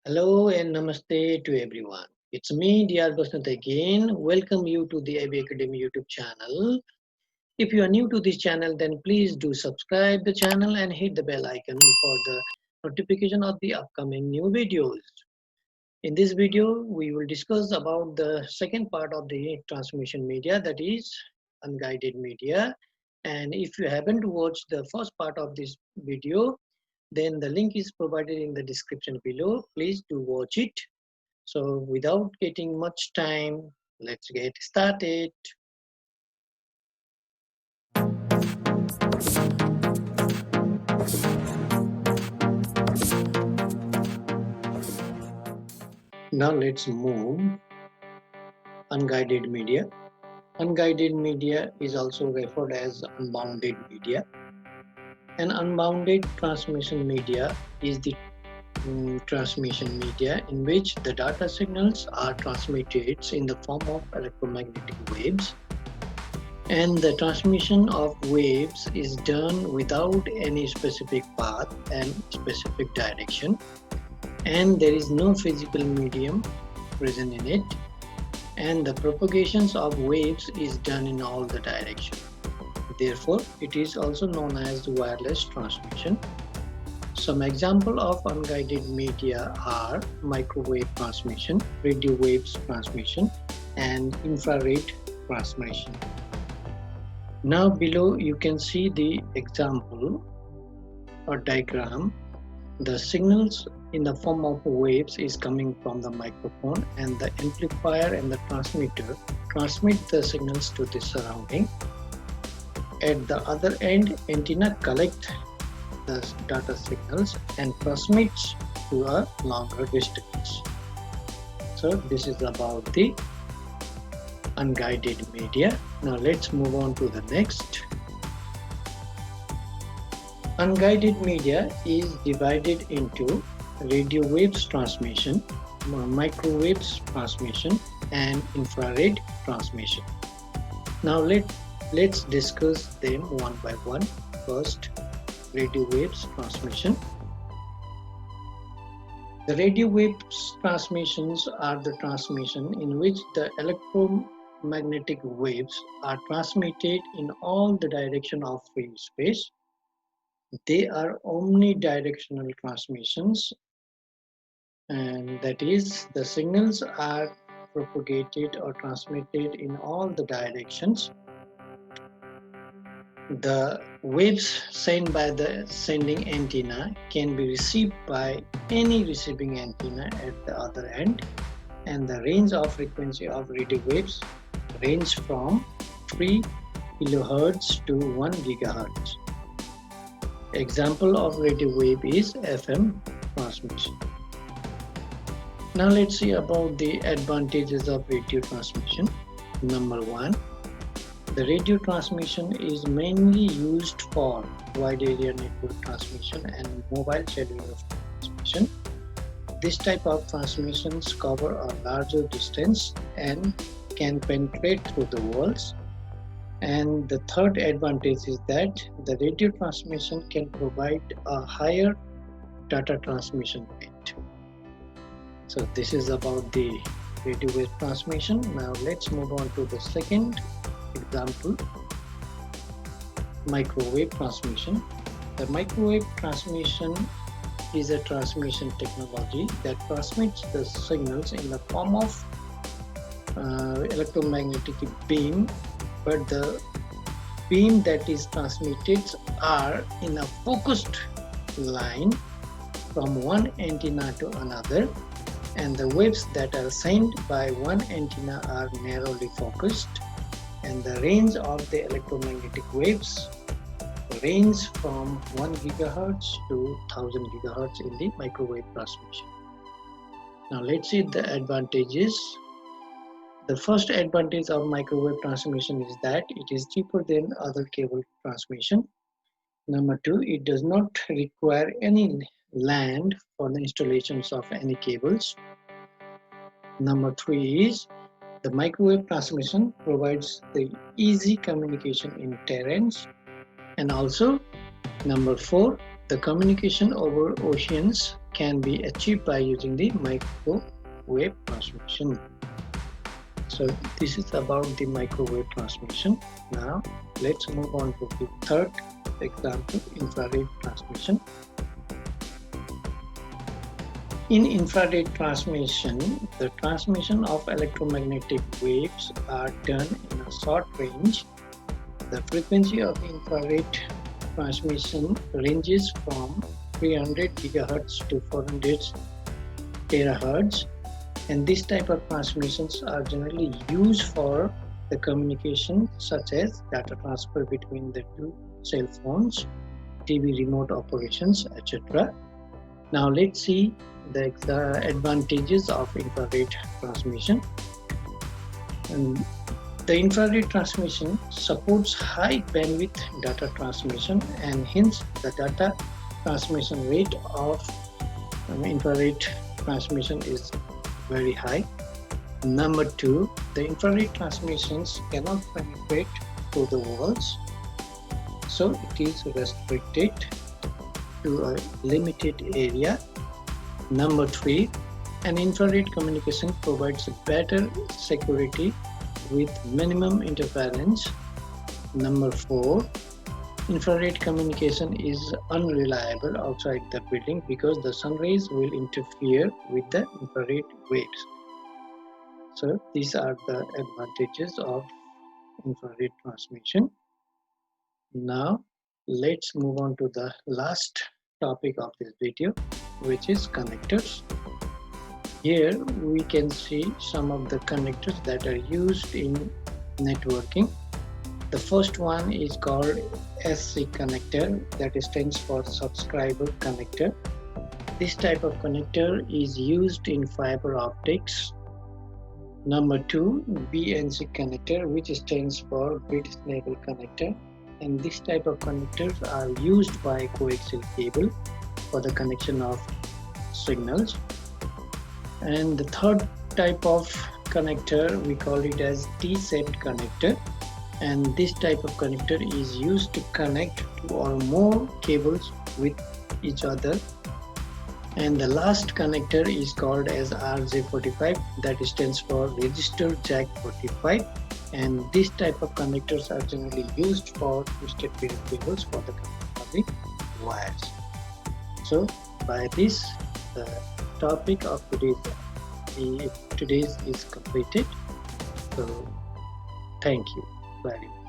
Hello and namaste to everyone. It's me, Dr. Basant again. Welcome you to the IB Academy YouTube channel. If you are new to this channel, then please do subscribe the channel and hit the bell icon for the notification of the upcoming new videos. In this video, we will discuss about the second part of the transmission media, that is unguided media. And if you haven't watched the first part of this video, then the link is provided in the description below. Please do watch it. So without getting much time, let's get started. Now let's move unguided media. Unguided media is also referred as unbounded media. An unbounded transmission media is the transmission media in which the data signals are transmitted in the form of electromagnetic waves, and the transmission of waves is done without any specific path and specific direction, and there is no physical medium present in it, and the propagations of waves is done in all the directions. Therefore, it is also known as wireless transmission. Some examples of unguided media are microwave transmission, radio waves transmission, and infrared transmission. Now below you can see the example or diagram. The signals in the form of waves is coming from the microphone, and the amplifier and the transmitter transmit the signals to the surrounding. At the other end, antenna collect the data signals and transmits to a longer distance. So this is about the unguided media. Now let's move on to the next. Unguided media is divided into radio waves transmission, microwaves transmission, and infrared transmission. Now let's discuss them one by one. First, radio waves transmission. The radio waves transmissions are the transmission in which the electromagnetic waves are transmitted in all the direction of free space. They are omnidirectional transmissions, and that is, the signals are propagated or transmitted in all the directions. The waves sent by the sending antenna can be received by any receiving antenna at the other end, and the range of frequency of radio waves range from 3 kHz to 1 GHz. Example of radio wave is FM transmission. Now let's see about the advantages of radio transmission. Number 1. The radio transmission is mainly used for wide area network transmission and mobile cellular transmission. This type of transmissions cover a larger distance and can penetrate through the walls. And the third advantage is that the radio transmission can provide a higher data transmission rate. So this is about the radio wave transmission. Now let's move on to the second example, microwave transmission. The microwave transmission is a transmission technology that transmits the signals in the form of electromagnetic beam, but the beam that is transmitted are in a focused line from one antenna to another, and the waves that are sent by one antenna are narrowly focused, and the range of the electromagnetic waves range from 1 GHz to 1000 GHz in the microwave transmission. Now let's see the advantages. The first advantage of microwave transmission is that it is cheaper than other cable transmission. Number 2, it does not require any land for the installations of any cables. Number 3 is the microwave transmission provides the easy communication in terrains. And also, number 4, the communication over oceans can be achieved by using the microwave transmission. So this is about the microwave transmission. Now let's move on to the third example, infrared transmission. In infrared transmission, the transmission of electromagnetic waves are done in a short range. The frequency of infrared transmission ranges from 300 GHz to 400 THz, and this type of transmissions are generally used for the communication such as data transfer between the two cell phones, TV remote operations, etc. Now let's see the advantages of infrared transmission. And the infrared transmission supports high bandwidth data transmission, and hence the data transmission rate of infrared transmission is very high. Number two, the infrared transmissions cannot penetrate to the walls, so it is restricted to a limited area. Number three, an infrared communication provides better security with minimum interference. Number four, infrared communication is unreliable outside the building because the sun rays will interfere with the infrared waves. So these are the advantages of infrared transmission. Now let's move on to the last topic of this video, which is connectors. Here we can see some of the connectors that are used in networking. The first one is called SC connector, that stands for subscriber connector. This type of connector is used in fiber optics. Number two, BNC connector, which stands for British Naval Connector, and this type of connectors are used by coaxial cable for the connection of signals. And the third type of connector, we call it as T-shaped connector, and this type of connector is used to connect two or more cables with each other. And the last connector is called as RJ45, that stands for register jack 45, and this type of connectors are generally used for twisted pair cables for the connection of the wires. So by this, the topic of today's is completed. So thank you very much.